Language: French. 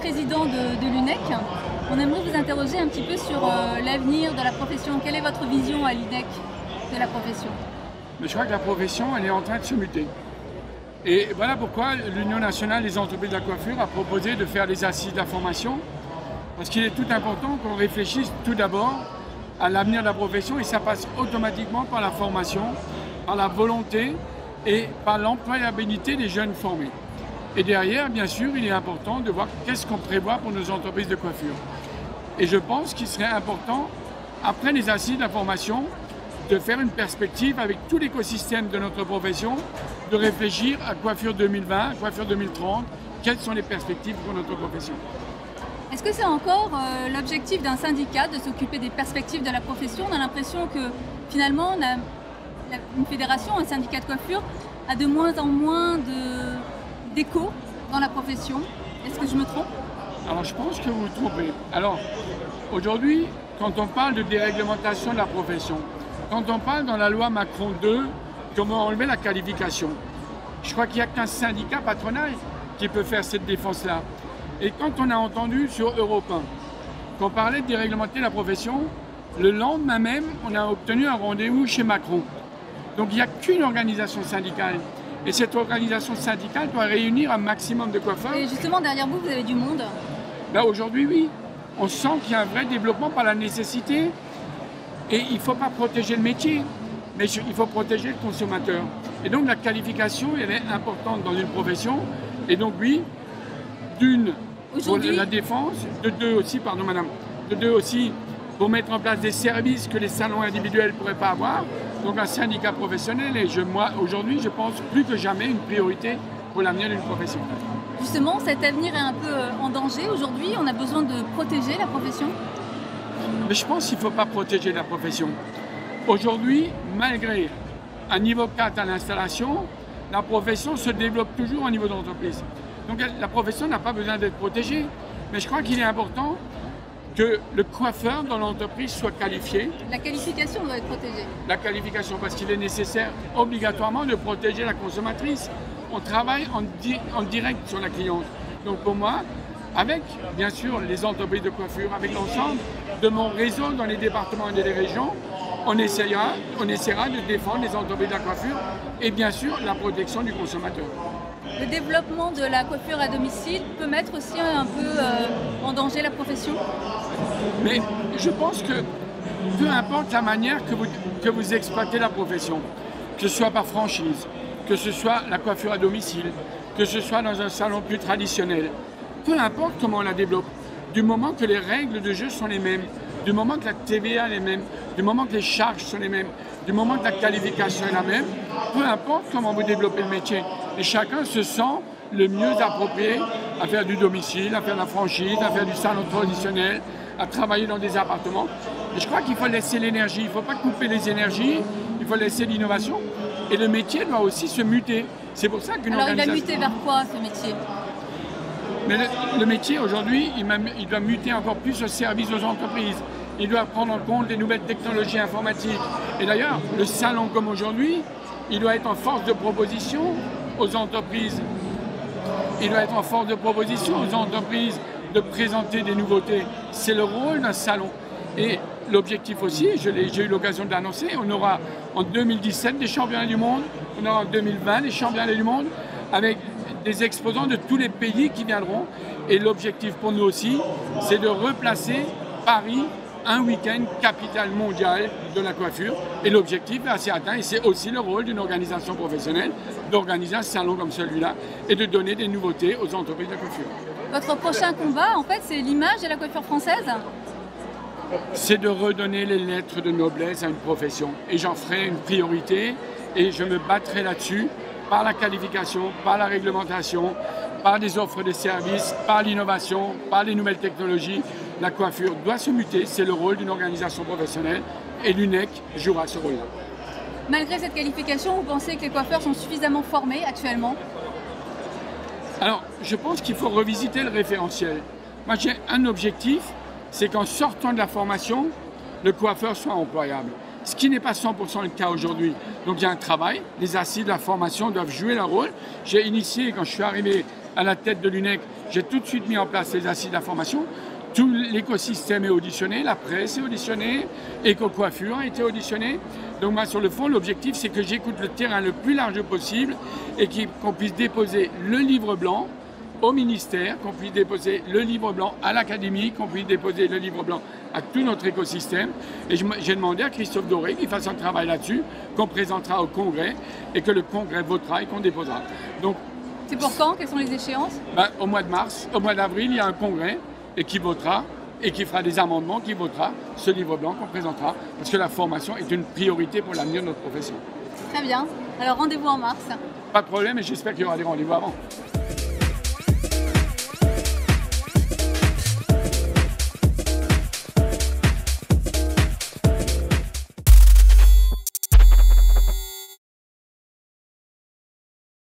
président de l'UNEC. On aimerait vous interroger un petit peu sur l'avenir de la profession. Quelle est votre vision à l'UNEC de la profession? Mais je crois que la profession, elle est en train de se muter. Et voilà pourquoi l'Union nationale des entreprises de la coiffure a proposé de faire des assises de la formation. Parce qu'il est tout important qu'on réfléchisse tout d'abord à l'avenir de la profession et ça passe automatiquement par la formation, par la volonté et par l'employabilité des jeunes formés. Et derrière, bien sûr, il est important de voir qu'est-ce qu'on prévoit pour nos entreprises de coiffure. Et je pense qu'il serait important, après les assises de la formation, de faire une perspective avec tout l'écosystème de notre profession, de réfléchir à coiffure 2020, coiffure 2030, quelles sont les perspectives pour notre profession. Est-ce que c'est encore l'objectif d'un syndicat de s'occuper des perspectives de la profession? On a l'impression que finalement, une fédération, un syndicat de coiffure, a de moins en moins d'écho dans la profession. Est-ce que je me trompe? Alors je pense que vous vous trompez. Alors aujourd'hui, quand on parle de déréglementation de la profession, quand on parle dans la loi Macron 2, comment enlever la qualification, je crois qu'il n'y a qu'un syndicat patronal qui peut faire cette défense-là. Et quand on a entendu sur Europe 1 qu'on parlait de déréglementer la profession, le lendemain même, on a obtenu un rendez-vous chez Macron. Donc il n'y a qu'une organisation syndicale. Et cette organisation syndicale doit réunir un maximum de coiffeurs. Et justement, derrière vous, vous avez du monde? Ben, aujourd'hui, oui. On sent qu'il y a un vrai développement par la nécessité. Et il ne faut pas protéger le métier, mais il faut protéger le consommateur. Et donc la qualification, elle est importante dans une profession. Et donc oui, d'une, pour la défense, de deux aussi, pardon madame, de deux aussi, pour mettre en place des services que les salons individuels ne pourraient pas avoir. Donc un syndicat professionnel, et moi aujourd'hui, je pense plus que jamais une priorité pour l'avenir d'une profession. Justement, cet avenir est un peu en danger aujourd'hui, on a besoin de protéger la profession? Mais je pense qu'il ne faut pas protéger la profession. Aujourd'hui, malgré un niveau 4 à l'installation, la profession se développe toujours au niveau d'entreprise. Donc la profession n'a pas besoin d'être protégée. Mais je crois qu'il est important que le coiffeur dans l'entreprise soit qualifié. La qualification doit être protégée. La qualification, parce qu'il est nécessaire obligatoirement de protéger la consommatrice. On travaille en direct sur la cliente. Donc pour moi, avec bien sûr les entreprises de coiffure, avec l'ensemble de mon réseau dans les départements et les régions, on essaiera de défendre les entreprises de la coiffure et bien sûr la protection du consommateur. Le développement de la coiffure à domicile peut mettre aussi un peu en danger la profession? Mais je pense que peu importe la manière que vous exploitez la profession, que ce soit par franchise, que ce soit la coiffure à domicile, que ce soit dans un salon plus traditionnel, peu importe comment on la développe, du moment que les règles de jeu sont les mêmes, du moment que la TVA est la même, du moment que les charges sont les mêmes, du moment que la qualification est la même, peu importe comment vous développez le métier. Et chacun se sent le mieux approprié à faire du domicile, à faire de la franchise, à faire du salon traditionnel, à travailler dans des appartements. Et je crois qu'il faut laisser l'énergie, il ne faut pas couper les énergies, il faut laisser l'innovation. Et le métier doit aussi se muter. C'est pour ça qu'une organisation... Alors il va muter vers quoi ce métier? Mais le métier aujourd'hui, il doit muter encore plus au service aux entreprises. Il doit prendre en compte les nouvelles technologies informatiques. Et d'ailleurs, le salon comme aujourd'hui, il doit être en force de proposition aux entreprises. Il doit être en force de proposition aux entreprises de présenter des nouveautés. C'est le rôle d'un salon. Et l'objectif aussi, j'ai eu l'occasion de l'annoncer, on aura en 2017 des championnats du monde, on aura en 2020 des championnats du monde, avec des exposants de tous les pays qui viendront. Et l'objectif pour nous aussi, c'est de replacer Paris un week-end capitale mondiale de la coiffure. Et l'objectif est assez atteint. Et c'est aussi le rôle d'une organisation professionnelle d'organiser un salon comme celui-là et de donner des nouveautés aux entreprises de coiffure. Votre prochain combat, en fait, c'est l'image de la coiffure française? C'est de redonner les lettres de noblesse à une profession. Et j'en ferai une priorité et je me battrai là-dessus par la qualification, par la réglementation, par des offres de services, par l'innovation, par les nouvelles technologies. La coiffure doit se muter, c'est le rôle d'une organisation professionnelle et l'UNEC jouera ce rôle-là. Malgré cette qualification, vous pensez que les coiffeurs sont suffisamment formés actuellement? Alors, je pense qu'il faut revisiter le référentiel. Moi, j'ai un objectif, c'est qu'en sortant de la formation, le coiffeur soit employable. Ce qui n'est pas 100% le cas aujourd'hui. Donc il y a un travail, les assises de la formation doivent jouer leur rôle. J'ai initié, quand je suis arrivé à la tête de l'UNEC, j'ai tout de suite mis en place les assises d'information. Tout l'écosystème est auditionné, la presse est auditionnée, Éco-Coiffure a été auditionné. Donc moi, sur le fond, l'objectif, c'est que j'écoute le terrain le plus large possible et qu'on puisse déposer le livre blanc au ministère, qu'on puisse déposer le livre blanc à l'académie, qu'on puisse déposer le livre blanc à tout notre écosystème. Et j'ai demandé à Christophe Doré qu'il fasse un travail là-dessus, qu'on présentera au Congrès et que le Congrès votera et qu'on déposera. Donc, c'est pour quand? Quelles sont les échéances? Au mois de mars, au mois d'avril, il y a un Congrès et qui votera et qui fera des amendements, qui votera ce livre blanc qu'on présentera, parce que la formation est une priorité pour l'avenir de notre profession. Très bien. Alors rendez-vous en mars. Pas de problème et j'espère qu'il y aura des rendez-vous avant.